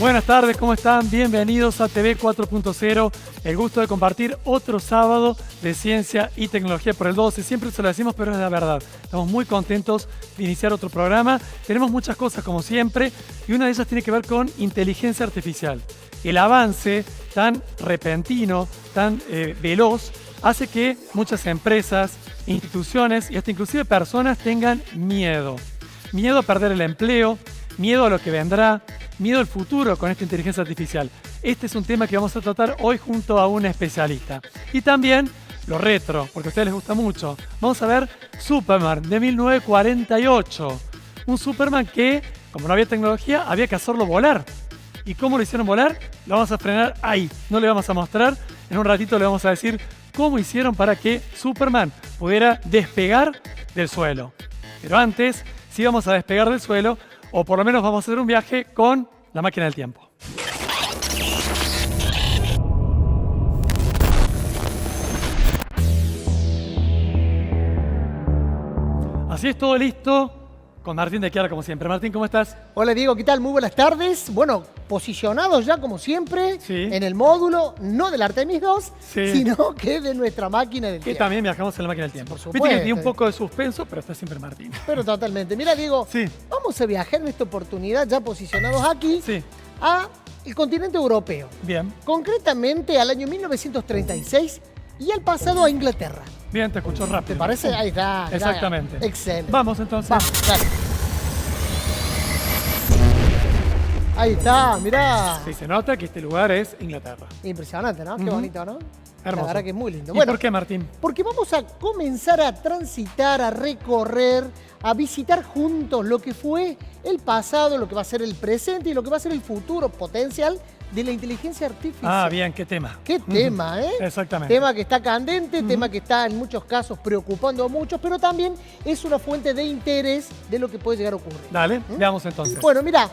Buenas tardes, ¿cómo están? Bienvenidos a TV 4.0. El gusto de compartir otro sábado de ciencia y tecnología por el 12. Siempre se lo decimos, pero es la verdad. Estamos muy contentos de iniciar otro programa. Tenemos muchas cosas, como siempre, y una de ellas tiene que ver con inteligencia artificial. El avance tan repentino, tan veloz, hace que muchas empresas, instituciones y hasta inclusive personas tengan miedo. Miedo a perder el empleo, miedo a lo que vendrá, miedo al futuro con esta inteligencia artificial. Este es un tema que vamos a tratar hoy junto a un especialista. Y también lo retro, porque a ustedes les gusta mucho. Vamos a ver Superman de 1948. Un Superman que, como no había tecnología, había que hacerlo volar. ¿Y cómo lo hicieron volar? Lo vamos a frenar ahí. No le vamos a mostrar. En un ratito le vamos a decir cómo hicieron para que Superman pudiera despegar del suelo. Pero antes, sí vamos a despegar del suelo, o por lo menos vamos a hacer un viaje con la máquina del tiempo. Así es, todo listo con Martín de Chiara, como siempre. Martín, ¿cómo estás? Hola Diego, ¿qué tal? Muy buenas tardes. Bueno, posicionados ya como siempre en el módulo, no del Artemis 2, sino que de nuestra máquina del tiempo. Que también viajamos en la máquina del tiempo. Por supuesto. Viste que tiene un poco de suspenso, pero está siempre Martín. Pero totalmente. Mira Diego, vamos a viajar en esta oportunidad, ya posicionados aquí, a el continente europeo. Bien. Concretamente al año 1936 y al pasado a Inglaterra. Bien, te escucho rápido. ¿Te parece? Ahí está. Exactamente. Ya. Excelente. Vamos entonces. Vamos, dale. Ahí está, mirá. Sí, se nota que este lugar es Inglaterra. Impresionante, ¿no? Qué bonito, ¿no? Hermoso. La verdad que es muy lindo. ¿Y por qué, Martín? Porque vamos a comenzar a transitar, a recorrer, a visitar juntos lo que fue el pasado, lo que va a ser el presente y lo que va a ser el futuro potencial de la inteligencia artificial. Ah, bien, qué tema. Qué tema, ¿eh? Exactamente. Tema que está candente, tema que está en muchos casos preocupando a muchos, pero también es una fuente de interés de lo que puede llegar a ocurrir. Dale, veamos entonces. Bueno, mira,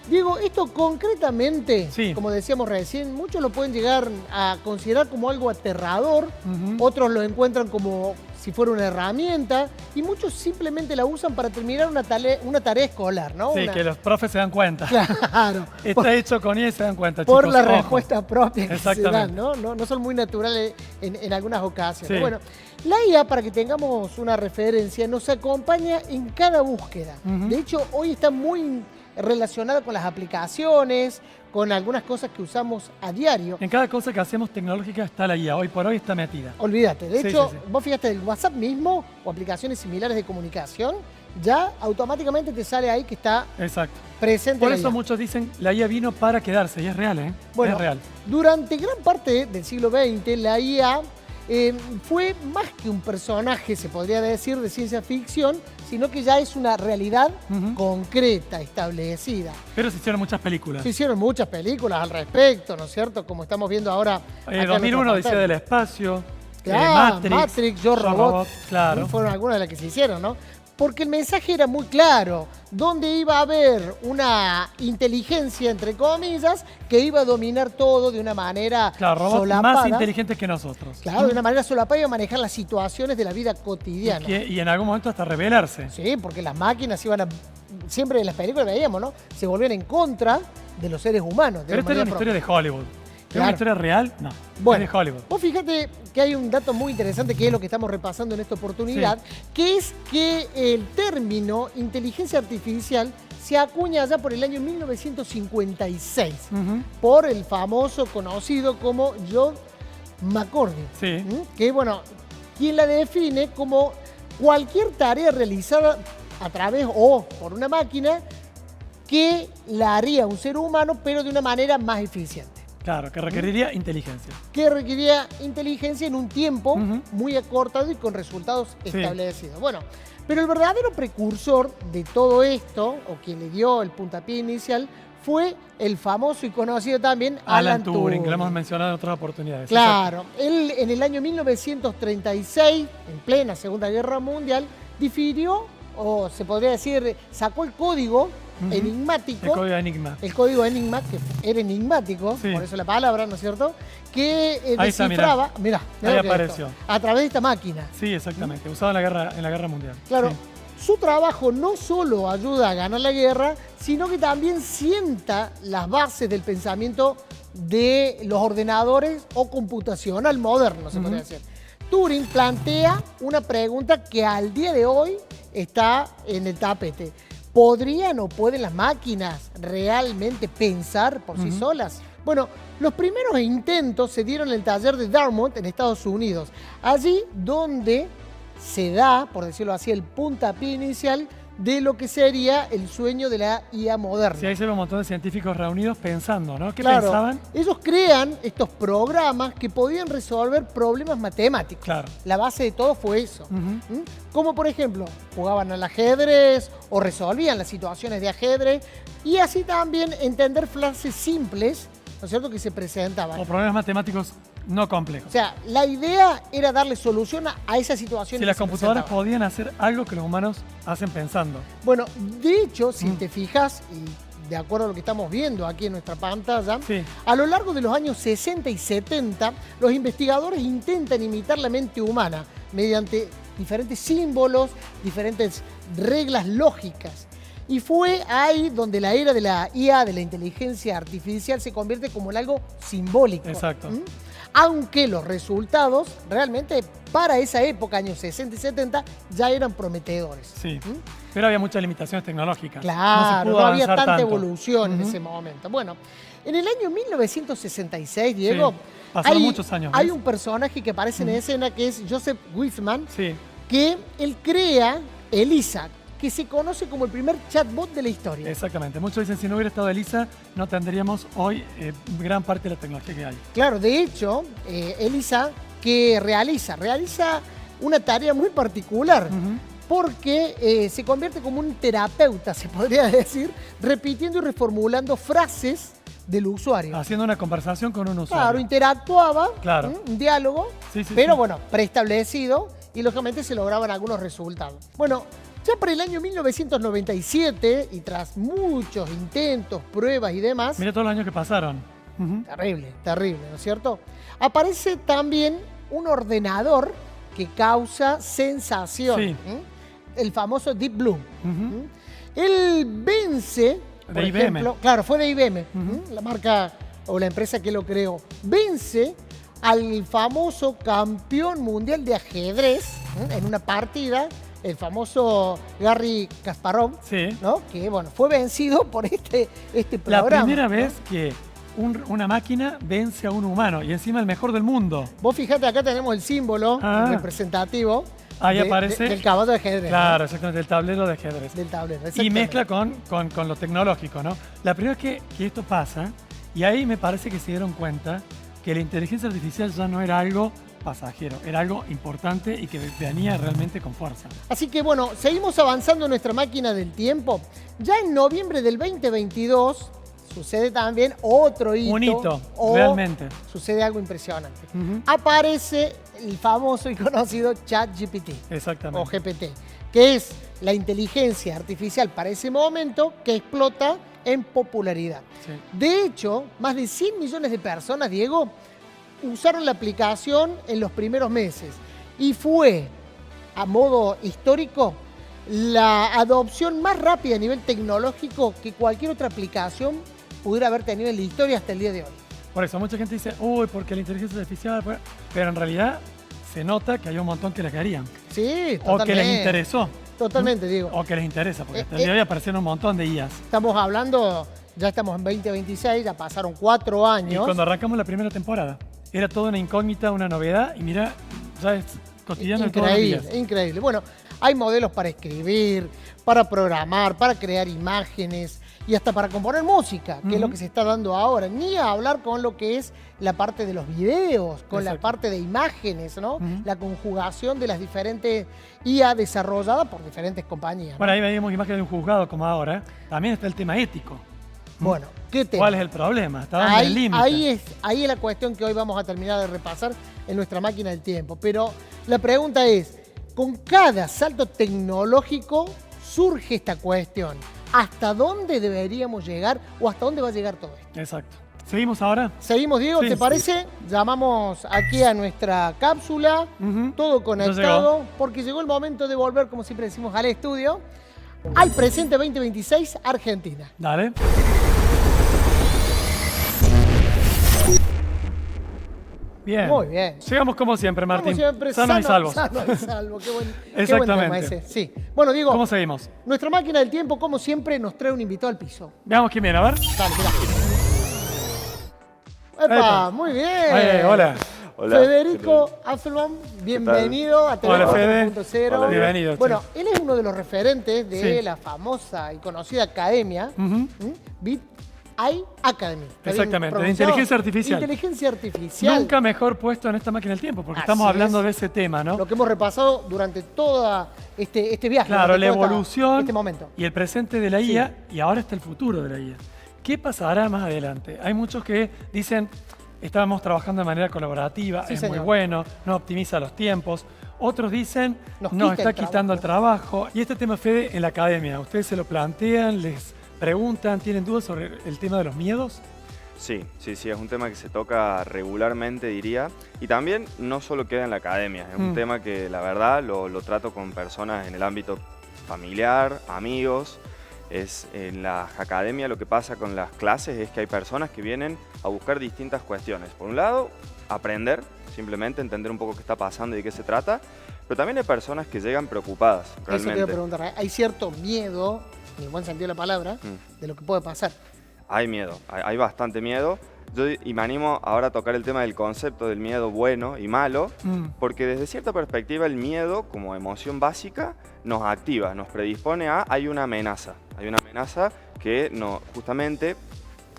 Diego, esto concretamente, como decíamos recién, muchos lo pueden llegar a considerar como algo aterrador, otros lo encuentran como si fuera una herramienta y muchos simplemente la usan para terminar una tarea escolar, ¿no? Sí, que los profes se dan cuenta. Claro. Está hecho con ella y se dan cuenta, por chicos. La respuesta propia que se dan, Exactamente. ¿no? No son muy naturales en algunas ocasiones. Sí. Bueno, la IA, para que tengamos una referencia, nos acompaña en cada búsqueda. De hecho, hoy está muy relacionada con las aplicaciones, con algunas cosas que usamos a diario. En cada cosa que hacemos tecnológica está la IA. Hoy por hoy está metida. Olvídate. De hecho, vos fíjate, el WhatsApp mismo o aplicaciones similares de comunicación, ya automáticamente te sale ahí que está presente. Por la eso IA. muchos dicen la IA vino para quedarse. Y es real, ¿eh? Bueno, es real. Durante gran parte del siglo XX, la IA fue más que un personaje, se podría decir, de ciencia ficción, sino que ya es una realidad concreta, establecida. Pero se hicieron muchas películas. Se hicieron muchas películas al respecto, ¿no es cierto? Como estamos viendo ahora. 2001, Odisea del Espacio, Matrix, Yo Robot. Claro. Fueron algunas de las que se hicieron, ¿no? Porque el mensaje era muy claro, donde iba a haber una inteligencia, entre comillas, que iba a dominar todo de una manera solapada. Más inteligentes que nosotros. Claro, de una manera solapada, iba a manejar las situaciones de la vida cotidiana. Y en algún momento hasta rebelarse. Sí, porque las máquinas iban a... Siempre en las películas veíamos, ¿no? Se volvían en contra de los seres humanos. Pero esta es una historia de Hollywood. ¿Es una historia real? No. Bueno, es de Hollywood. Vos fíjate que hay un dato muy interesante que es lo que estamos repasando en esta oportunidad, que es que el término inteligencia artificial se acuña allá por el año 1956 por el famoso conocido como John McCordy. Que, bueno, quien la define como cualquier tarea realizada a través o por una máquina que la haría un ser humano, pero de una manera más eficiente. Claro, que requeriría inteligencia. Que requeriría inteligencia en un tiempo muy acortado y con resultados establecidos. Bueno, pero el verdadero precursor de todo esto, o quien le dio el puntapié inicial, fue el famoso y conocido también Alan Turing, que lo hemos mencionado en otras oportunidades. Claro, él en el año 1936, en plena Segunda Guerra Mundial, difirió, o se podría decir, sacó el código enigmático. El código Enigma. El código Enigma, que era enigmático, Sí. por eso la palabra, ¿no es cierto? Que Ahí está, descifraba, mirá, Ahí lo que es apareció. esto, a través de esta máquina. Sí, exactamente. Usado en la guerra mundial. Claro, Sí. su trabajo no solo ayuda a ganar la guerra, sino que también sienta las bases del pensamiento de los ordenadores o computacional moderno, se podría decir. Turing plantea una pregunta que al día de hoy está en el tapete. ¿Podrían o pueden las máquinas realmente pensar por sí solas? Bueno, los primeros intentos se dieron en el taller de Dartmouth en Estados Unidos. Allí donde se da, por decirlo así, el puntapié inicial de lo que sería el sueño de la IA moderna. Sí, ahí se ve un montón de científicos reunidos pensando, ¿no? ¿Qué Claro, pensaban? ellos crean estos programas que podían resolver problemas matemáticos. Claro. La base de todo fue eso. Como por ejemplo, jugaban al ajedrez o resolvían las situaciones de ajedrez y así también entender frases simples, ¿no es cierto?, que se presentaban. O problemas matemáticos no complejos. O sea, la idea era darle solución a esas situaciones. Si las que se computadoras presentaban. podían hacer algo que los humanos hacen pensando. Bueno, de hecho, si te fijas, y de acuerdo a lo que estamos viendo aquí en nuestra pantalla, Sí. a lo largo de los años 60 y 70, los investigadores intentan imitar la mente humana mediante diferentes símbolos, diferentes reglas lógicas. Y fue ahí donde la era de la IA, de la inteligencia artificial, se convierte como en algo simbólico. Exacto. Aunque los resultados realmente para esa época, años 60 y 70, ya eran prometedores. Sí. Pero había muchas limitaciones tecnológicas. Claro, pudo no había avanzar tanta tanto. evolución en ese momento. Bueno, en el año 1966, Diego, Sí, pasaron muchos años, hay ¿ves? un personaje que aparece en escena que es Joseph Wiseman, Sí. que él crea Elisa, que se conoce como el primer chatbot de la historia. Exactamente. Muchos dicen, si no hubiera estado Elisa, no tendríamos hoy gran parte de la tecnología que hay. Claro, de hecho, Elisa, que realiza una tarea muy particular, porque se convierte como un terapeuta, se podría decir, repitiendo y reformulando frases del usuario. Haciendo una conversación con un usuario. Claro, interactuaba, Claro. un diálogo, Sí, sí, pero sí. bueno, preestablecido y lógicamente se lograban algunos resultados. Bueno, ya para el año 1997 y tras muchos intentos, pruebas y demás, Mira todos los años que pasaron. terrible, terrible, ¿no es cierto? Aparece también un ordenador que causa sensación, Sí. el famoso Deep Blue. Él vence, por De IBM. ejemplo, claro, fue de IBM, la marca o la empresa que lo creó, vence al famoso campeón mundial de ajedrez en una partida, el famoso Garry Kasparov, Sí. ¿no? Que bueno, fue vencido por este La programa. primera ¿no? vez que una máquina vence a un humano y encima el mejor del mundo. Vos fijate, acá tenemos el símbolo representativo Ahí aparece. del caballo de ajedrez. Claro, ¿no? exactamente, del tablero de ajedrez. Del tablero. Y exactamente. mezcla con lo tecnológico, ¿no? La primera vez que esto pasa, y ahí me parece que se dieron cuenta que la inteligencia artificial ya no era algo pasajero, era algo importante y que venía realmente con fuerza. Así que bueno, seguimos avanzando en nuestra máquina del tiempo. Ya en noviembre del 2022 sucede también otro hito. Un hito, o realmente. Sucede algo impresionante. Aparece el famoso y conocido ChatGPT. o Exactamente. GPT, que es la inteligencia artificial para ese momento que explota en popularidad. Sí. De hecho, más de 100 millones de personas, Diego, usaron la aplicación en los primeros meses y fue, a modo histórico, la adopción más rápida a nivel tecnológico que cualquier otra aplicación pudiera haber tenido en la historia hasta el día de hoy. Por eso mucha gente dice, uy, porque la inteligencia artificial, pero en realidad se nota que hay un montón que la querían. Sí, O que les totalmente. interesó. Totalmente, Diego. O que les interesa, porque hasta el día de hoy aparecieron un montón de IAs. Estamos hablando, ya estamos en 2026, ya pasaron 4 Y años. cuando arrancamos la primera temporada, era toda una incógnita, una novedad, y mira, ya es cotidiano de todos los días. Increíble, increíble. Bueno, hay modelos para escribir, para programar, para crear imágenes y hasta para componer música, que es lo que se está dando ahora. Ni a hablar con lo que es la parte de los videos, con la Exacto. parte de imágenes, ¿no? La conjugación de las diferentes IA desarrolladas por diferentes compañías. ¿no? Bueno, ahí veíamos imágenes de un juzgado como ahora. También está el tema ético. Bueno, ¿qué tema? ¿Cuál es el problema? ¿Está dando el límite? Ahí es la cuestión que hoy vamos a terminar de repasar en nuestra máquina del tiempo. Pero la pregunta es, con cada salto tecnológico surge esta cuestión. ¿Hasta dónde deberíamos llegar o hasta dónde va a llegar todo esto? Exacto. ¿Seguimos ahora? Seguimos, Diego, Sí. ¿te parece? Llamamos aquí a nuestra cápsula, todo conectado, porque llegó el momento de volver, como siempre decimos, al estudio, al presente 2026 Argentina. Dale. Bien. Muy bien. Llegamos como siempre, Martín. Como siempre, sanos y salvos. Sano y salvo, qué buen Exactamente. tema ese. Sí. Bueno, Diego, ¿Cómo seguimos? nuestra máquina del tiempo, como siempre, nos trae un invitado al piso. Veamos quién viene, a ver. Dale, mirá. ¡Epa! Epa. Muy bien. Hola. Hola. Federico Affelbaum, bienvenido a TV Hola, Fede. 4.0. Hola, bienvenido. Bueno, él es uno de los referentes de Sí. la famosa y conocida academia, Ujú. Bit AI Academy. ¿Está bien Exactamente, de pronunciado? inteligencia artificial. Inteligencia artificial. Nunca mejor puesto en esta máquina del tiempo, porque Así estamos hablando es. de ese tema, ¿no? Lo que hemos repasado durante todo este viaje. Claro, durante la toda evolución este momento. y el presente de la IA, y ahora está el futuro de la IA. ¿Qué pasará más adelante? Hay muchos que dicen, estábamos trabajando de manera colaborativa, Sí, es señor. muy bueno, no optimiza los tiempos. Otros dicen, Nos nos quita está el quitando el trabajo. Y este tema, Fede, en la academia, ¿ustedes se lo plantean, les preguntan, tienen dudas sobre el tema de los miedos? Sí, es un tema que se toca regularmente, diría. Y también no solo queda en la academia, es un tema que la verdad lo trato con personas en el ámbito familiar, amigos. En la academia lo que pasa con las clases es que hay personas que vienen a buscar distintas cuestiones. Por un lado, aprender, simplemente entender un poco qué está pasando y de qué se trata. Pero también hay personas que llegan preocupadas, Eso te iba a realmente. preguntar. Hay cierto miedo, en el buen sentido de la palabra, de lo que puede pasar. Hay miedo, hay bastante miedo. Y me animo ahora a tocar el tema del concepto del miedo bueno y malo, porque desde cierta perspectiva el miedo, como emoción básica, nos activa, nos predispone a, hay una amenaza que justamente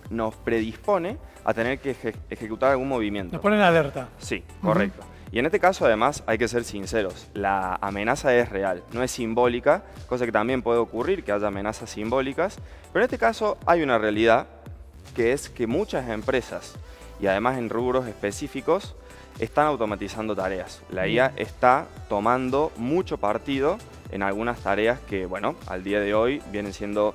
nos predispone a tener que ejecutar algún movimiento. Nos ponen alerta. Sí, correcto. Y en este caso, además, hay que ser sinceros. La amenaza es real, no es simbólica, cosa que también puede ocurrir, que haya amenazas simbólicas. Pero en este caso hay una realidad, que es que muchas empresas, y además en rubros específicos, están automatizando tareas. La IA está tomando mucho partido en algunas tareas que, bueno, al día de hoy vienen siendo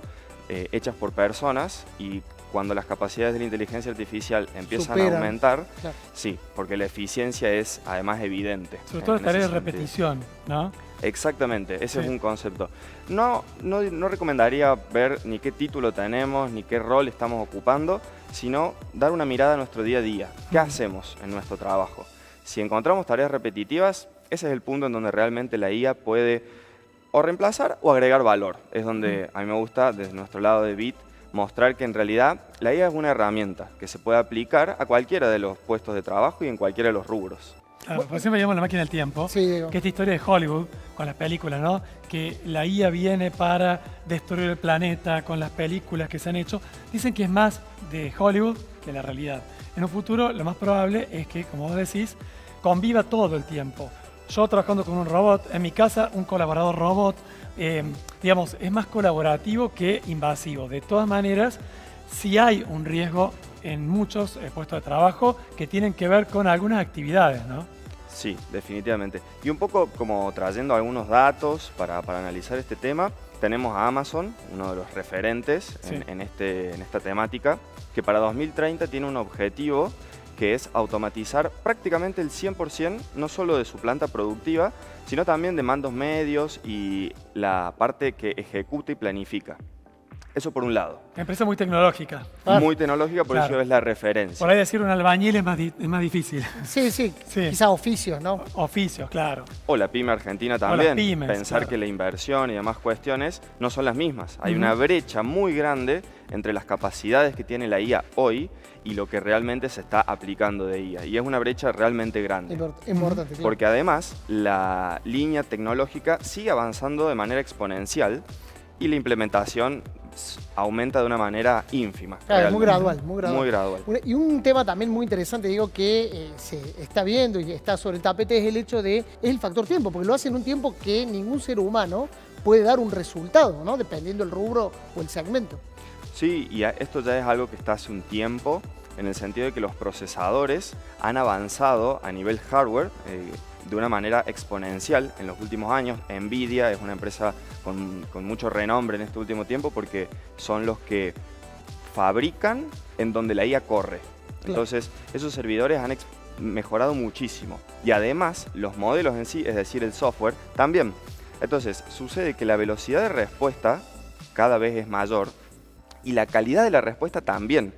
hechas por personas, y cuando las capacidades de la inteligencia artificial empiezan a aumentar, Claro. sí, porque la eficiencia es además evidente. Sobre todo en tareas ese de sentido. repetición, ¿no? Exactamente, ese Sí. es un concepto. No recomendaría ver ni qué título tenemos, ni qué rol estamos ocupando, sino dar una mirada a nuestro día a día. ¿Qué hacemos en nuestro trabajo? Si encontramos tareas repetitivas, ese es el punto en donde realmente la IA puede o reemplazar o agregar valor. Es donde a mí me gusta, desde nuestro lado de Bit, mostrar que en realidad la IA es una herramienta que se puede aplicar a cualquiera de los puestos de trabajo y en cualquiera de los rubros. Claro, por siempre llamamos la máquina del tiempo, Sí, Diego. que esta historia de Hollywood, con las películas, ¿no? Que la IA viene para destruir el planeta con las películas que se han hecho. Dicen que es más de Hollywood que la realidad. En un futuro, lo más probable es que, como vos decís, conviva todo el tiempo. Yo trabajando con un robot, en mi casa un colaborador robot, digamos, es más colaborativo que invasivo. De todas maneras, sí hay un riesgo en muchos puestos de trabajo que tienen que ver con algunas actividades, ¿no? Sí, definitivamente. Y un poco como trayendo algunos datos para analizar este tema, tenemos a Amazon, uno de los referentes Sí. en esta temática, que para 2030 tiene un objetivo que es automatizar prácticamente el 100%, no solo de su planta productiva, sino también de mandos medios y la parte que ejecuta y planifica. Eso por un lado. Empresa muy tecnológica. Claro. Muy tecnológica, por Claro. eso es la referencia. Por ahí decir un albañil es más difícil. Sí, Sí. quizás oficios, ¿no? Oficios, claro. O la pyme argentina las también. pymes, Pensar claro. que la inversión y demás cuestiones no son las mismas. Hay Ujú. una brecha muy grande entre las capacidades que tiene la IA hoy y lo que realmente se está aplicando de IA. Y es una brecha realmente grande. Importante. claro. Porque además la línea tecnológica sigue avanzando de manera exponencial y la implementación aumenta de una manera ínfima. Claro, muy realmente. gradual, muy gradual. Muy gradual. Y un tema también muy interesante, digo, que se está viendo y está sobre el tapete es el hecho de, es el factor tiempo, porque lo hace en un tiempo que ningún ser humano puede dar un resultado, ¿no? Dependiendo del rubro o el segmento. Sí, y esto ya es algo que está hace un tiempo, en el sentido de que los procesadores han avanzado a nivel hardware de una manera exponencial en los últimos años. Nvidia es una empresa con mucho renombre en este último tiempo porque son los que fabrican en donde la IA corre. Entonces, esos servidores han mejorado muchísimo. Y además, los modelos en sí, es decir, el software, también. Entonces, sucede que la velocidad de respuesta cada vez es mayor y la calidad de la respuesta también.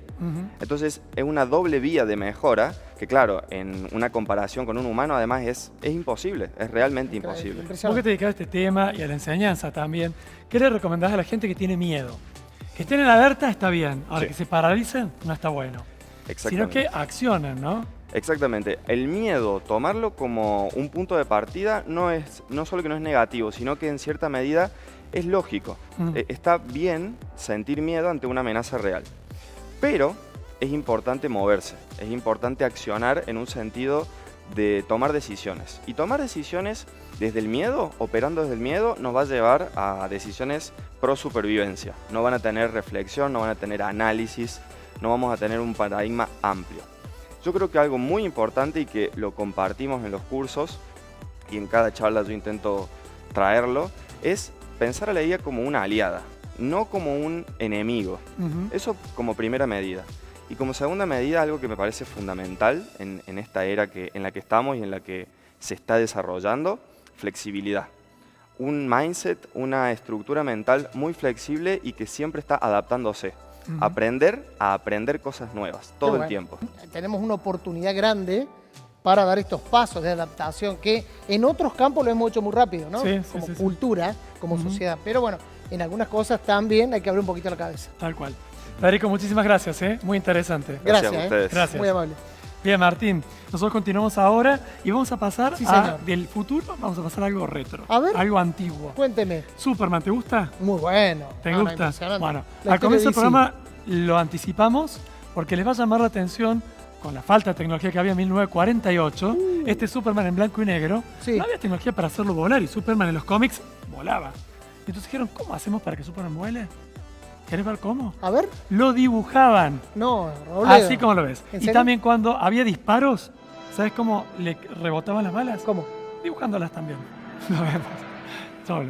Entonces, es una doble vía de mejora que, claro, en una comparación con un humano, además, es imposible, es realmente imposible. Vos que te dedicás a este tema y a la enseñanza también, ¿qué le recomendás a la gente que tiene miedo? Que estén en alerta está bien, ahora Sí. que se paralicen no está bueno. Sino que accionen, ¿no? Exactamente. El miedo, tomarlo como un punto de partida, no solo que no es negativo, sino que en cierta medida es lógico. Está bien sentir miedo ante una amenaza real. Pero es importante moverse, es importante accionar en un sentido de tomar decisiones. Y tomar decisiones desde el miedo, operando desde el miedo, nos va a llevar a decisiones pro supervivencia. No van a tener reflexión, no van a tener análisis, no vamos a tener un paradigma amplio. Yo creo que algo muy importante y que lo compartimos en los cursos y en cada charla yo intento traerlo, es pensar a la IA como una aliada, no como un enemigo. Eso como primera medida. Y como segunda medida, algo que me parece fundamental en esta era en la que estamos y en la que se está desarrollando, flexibilidad. Un mindset, una estructura mental muy flexible y que siempre está adaptándose. Aprender a aprender cosas nuevas todo el tiempo. Tenemos una oportunidad grande para dar estos pasos de adaptación que en otros campos lo hemos hecho muy rápido, ¿no? Sí, como sí, cultura, como sociedad. Pero bueno, en algunas cosas también hay que abrir un poquito la cabeza. Tal cual. Federico, muchísimas gracias, muy interesante. Gracias a Gracias, ustedes. Gracias. Muy amable. Bien, Martín, nosotros continuamos ahora y vamos a pasar Sí, señor. del futuro, vamos a pasar a algo retro, A ver. algo antiguo. Cuénteme. Superman, ¿te gusta? Muy bueno. ¿Te No, no, gusta? impresionante. Bueno, La al historia comienzo del de DC. programa lo anticipamos porque les va a llamar la atención con la falta de tecnología que había en 1948, este Superman en blanco y negro, Sí. no había tecnología para hacerlo volar y Superman en los cómics volaba. Y entonces dijeron, ¿cómo hacemos para que Superman vuele? ¿Querés ver cómo? A ver. Lo dibujaban, No, Robledo. así como lo ves. ¿En Y serio? también cuando había disparos, ¿sabes cómo le rebotaban las balas? ¿Cómo? Dibujándolas también. Lo vemos. Solo.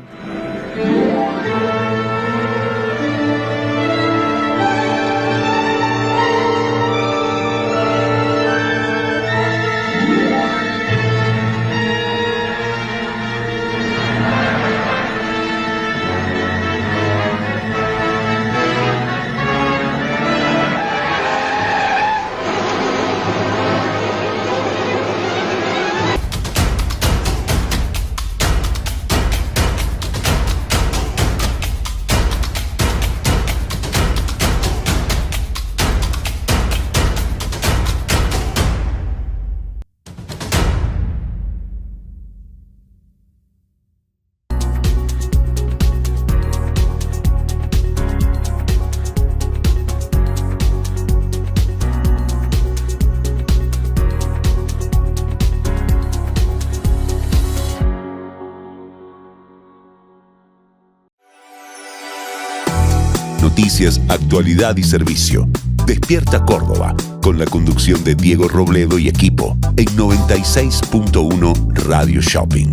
Noticias, actualidad y servicio. Despierta Córdoba, con la conducción de Diego Robledo y equipo, en 96.1 Radio Shopping.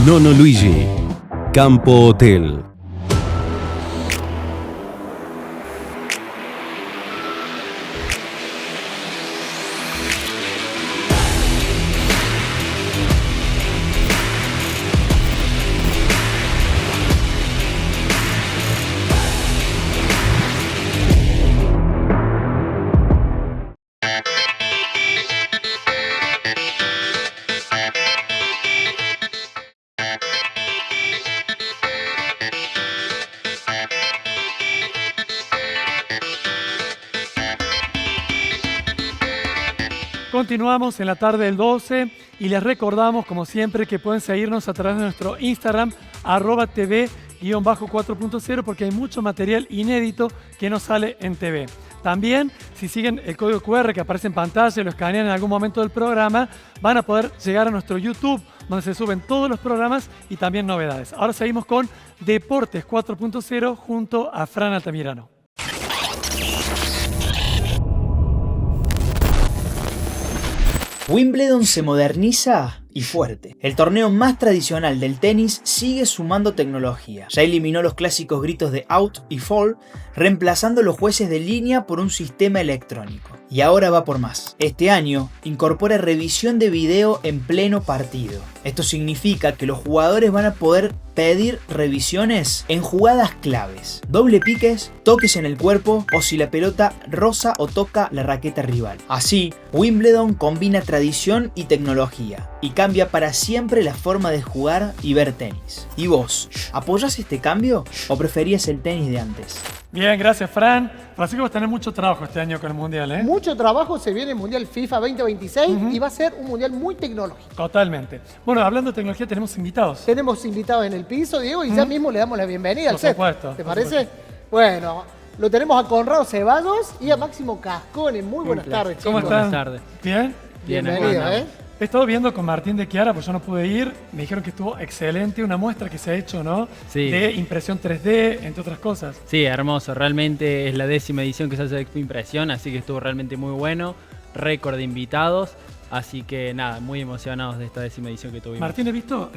Nono Luigi, Campo Hotel. Continuamos en la tarde del 12 y les recordamos, como siempre, que pueden seguirnos a través de nuestro Instagram, @TV TV-4.0 porque hay mucho material inédito que no sale en TV. También, si siguen el código QR que aparece en pantalla y lo escanean en algún momento del programa, van a poder llegar a nuestro YouTube, donde se suben todos los programas y también novedades. Ahora seguimos con Deportes 4.0 junto a Fran Altamirano. Wimbledon se moderniza y fuerte. El torneo más tradicional del tenis sigue sumando tecnología. Ya eliminó los clásicos gritos de out y fall, reemplazando los jueces de línea por un sistema electrónico. Y ahora va por más. Este año incorpora revisión de video en pleno partido. Esto significa que los jugadores van a poder pedir revisiones en jugadas claves, doble piques, toques en el cuerpo o si la pelota roza o toca la raqueta rival. Así, Wimbledon combina tradición y tecnología y cambia para siempre la forma de jugar y ver tenis. ¿Y vos, apoyás este cambio o preferías el tenis de antes? Bien, gracias, Fran. Francisco va a tener mucho trabajo este año con el Mundial, ¿eh? Mucho trabajo, se viene el Mundial FIFA 2026 y va a ser un Mundial muy tecnológico. Totalmente. Bueno, hablando de tecnología, tenemos invitados. Tenemos invitados en el piso, Diego, y ya mismo le damos la bienvenida al set. Por supuesto. ¿Te parece? Bueno, lo tenemos a Conrado Ceballos y a Máximo Cascone. Muy buenas tardes, chicos. ¿Cómo están? Buenas tardes. ¿Bien? Bienvenido, ¿eh? He estado viendo con Martín de Chiara, pues yo no pude ir. Me dijeron que estuvo excelente, una muestra que se ha hecho, ¿no? Sí. De impresión 3D, entre otras cosas. Sí, hermoso. Realmente es la 10ª edición que se hace de Expo Impresión, así que estuvo realmente muy bueno. Récord de invitados. Así que nada, muy emocionados de esta 10ª edición que tuvimos. Martín, he visto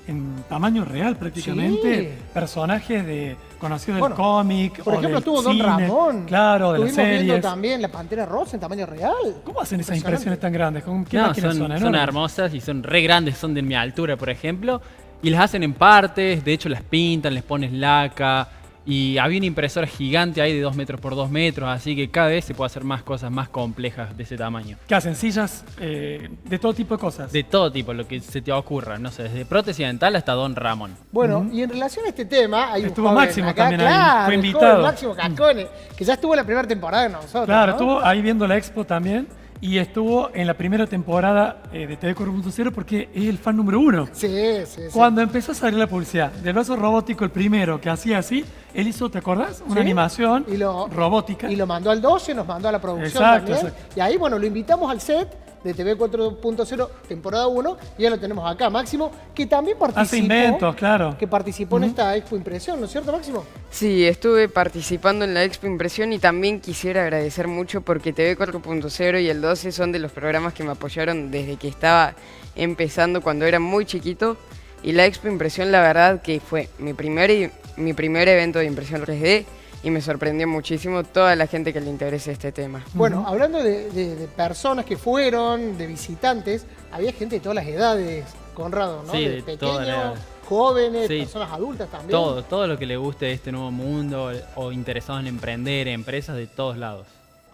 en tamaño real prácticamente Sí. personajes conocidos Bueno, del cómic. Por o ejemplo, del estuvo Don cine. Ramón. Claro, de las Estuvimos viendo series. también la Pantera Rosa en tamaño real. ¿Cómo hacen esas Impresionante. impresiones tan grandes? ¿Con qué No, máquinas son? son ¿Enormes? hermosas y son re grandes, son de mi altura, por ejemplo. Y las hacen en partes, de hecho las pintan, les pones laca. Y había una impresora gigante ahí de 2 metros por 2 metros, así que cada vez se puede hacer más cosas más complejas de ese tamaño. ¿Qué hacen? Sillas de todo tipo de cosas. De todo tipo, lo que se te ocurra, no sé, desde prótesis dental hasta Don Ramón. Bueno, y en relación a este tema, hay Estuvo un joven Máximo acá, también ahí, claro, fue el invitado. joven Máximo Cascone, que ya estuvo en la primera temporada de nosotros. Claro, ¿no? estuvo ahí viendo la expo también y estuvo en la primera temporada de TV 4.0 porque es el fan número 1. Sí, sí, sí. Cuando empezó a salir la publicidad del brazo robótico, el primero que hacía así, él hizo, ¿te acordás? Una Sí. animación Y lo- robótica. Y lo mandó al 12, nos mandó a la producción Exacto, también. exacto. Y ahí, bueno, lo invitamos al set de TV 4.0, temporada 1, y ya lo tenemos acá. Máximo, que también participó. Hace inventos, claro. Que participó en esta Expo Impresión, ¿no es cierto, Máximo? Sí, estuve participando en la Expo Impresión y también quisiera agradecer mucho porque TV 4.0 y el 12 son de los programas que me apoyaron desde que estaba empezando cuando era muy chiquito. Y la Expo Impresión, la verdad que fue mi primer evento de impresión 3D y me sorprendió muchísimo toda la gente que le interese este tema. Bueno, hablando de personas que fueron, de visitantes, había gente de todas las edades, Conrado, ¿no? Sí, de de todas las pequeños, edades. jóvenes, Sí. personas adultas también. Todo lo que le guste de este nuevo mundo o interesados en emprender, empresas de todos lados.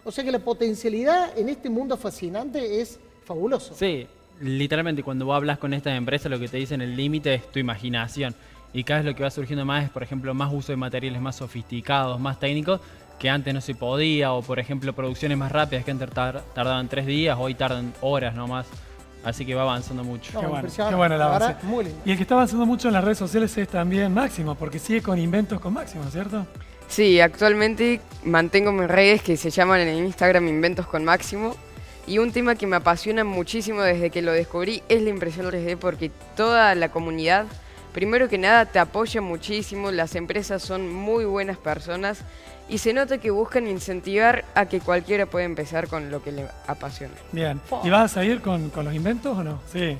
O sea que la potencialidad en este mundo fascinante es fabuloso. Sí, literalmente cuando vos hablas con estas empresas lo que te dicen el límite es tu imaginación. Y cada vez lo que va surgiendo más es, por ejemplo, más uso de materiales más sofisticados, más técnicos, que antes no se podía. O, por ejemplo, producciones más rápidas que antes tardaban 3 días, hoy tardan horas nomás. Así que va avanzando mucho. No, Qué bueno, impresionante, qué bueno el la avance. verdad, muy lindo. Y el que está avanzando mucho en las redes sociales es también Máximo, porque sigue con inventos con Máximo, ¿cierto? Sí, actualmente mantengo mis redes que se llaman en Instagram Inventos con Máximo. Y un tema que me apasiona muchísimo desde que lo descubrí es la impresión 3D porque toda la comunidad, primero que nada, te apoya muchísimo, las empresas son muy buenas personas y se nota que buscan incentivar a que cualquiera pueda empezar con lo que le apasiona. Bien. ¿Y vas a seguir con los inventos o no? Sí.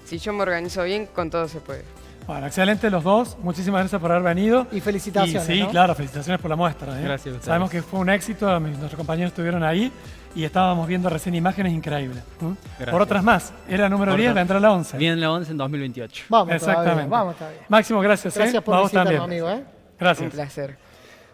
Si yo me organizo bien, con todo se puede. Bueno, excelente los dos. Muchísimas gracias por haber venido. Y felicitaciones, Y sí, ¿no? claro, felicitaciones por la muestra. ¿eh? Gracias a ustedes. Sabemos que fue un éxito, nuestros compañeros estuvieron ahí y estábamos viendo recién imágenes increíbles. Gracias. Por otras más, era número Por 10, otras- va a entrar la 11. Viene la 11 en 2028. Vamos Exactamente. todavía, vamos todavía. Máximo, gracias. Gracias por Vamos visitarnos, también. amigo, ¿eh? Un Gracias. placer.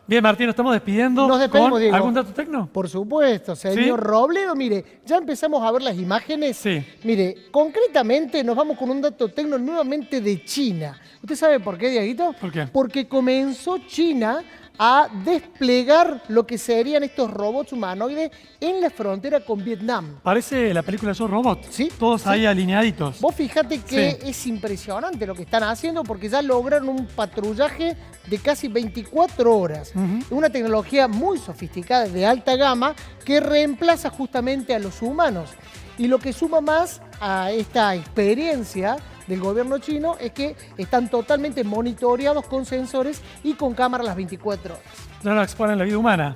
Bien, Martín, nos estamos despidiendo. Nos despedimos, con Diego. ¿Algún dato tecno? Por supuesto, señor ¿Sí? Robledo, mire, ya empezamos a ver las imágenes. Sí. Mire, concretamente nos vamos con un dato tecno nuevamente de China. ¿Usted sabe por qué, Dieguito? ¿Por qué? Porque comenzó China a desplegar lo que serían estos robots humanoides en la frontera con Vietnam. Parece la película Yo Robot. Sí, Todos sí. ahí alineaditos. Vos fíjate que Sí. es impresionante lo que están haciendo porque ya lograron un patrullaje de casi 24 horas. Una tecnología muy sofisticada, de alta gama, que reemplaza justamente a los humanos. Y lo que suma más a esta experiencia del gobierno chino es que están totalmente monitoreados con sensores y con cámaras las 24 horas. Ya no exponen la vida humana.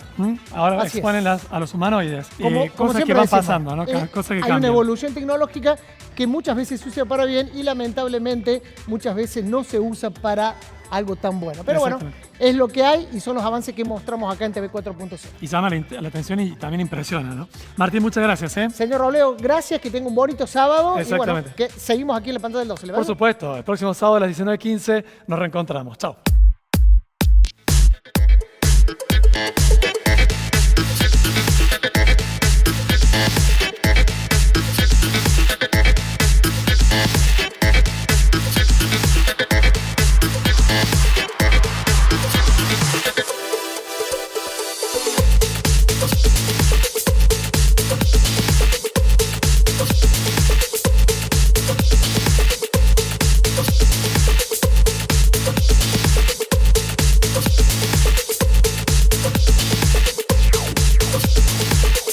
Ahora Así exponen a los humanoides. Como Cosas que siempre van decimos, pasando, ¿no? Cosas que hay cambian. una evolución tecnológica que muchas veces se usa para bien y lamentablemente muchas veces no se usa para algo tan bueno. Pero bueno, Exactamente. es lo que hay y son los avances que mostramos acá en TV 4.0. Y llama la atención y también impresiona, ¿no? Martín, muchas gracias, ¿eh? Señor Robledo, gracias, que tenga un bonito sábado. Exactamente. Y bueno, que seguimos aquí en la pantalla del 12. ¿le Por parece? supuesto, el próximo sábado a las 19:15 nos reencontramos. Chao.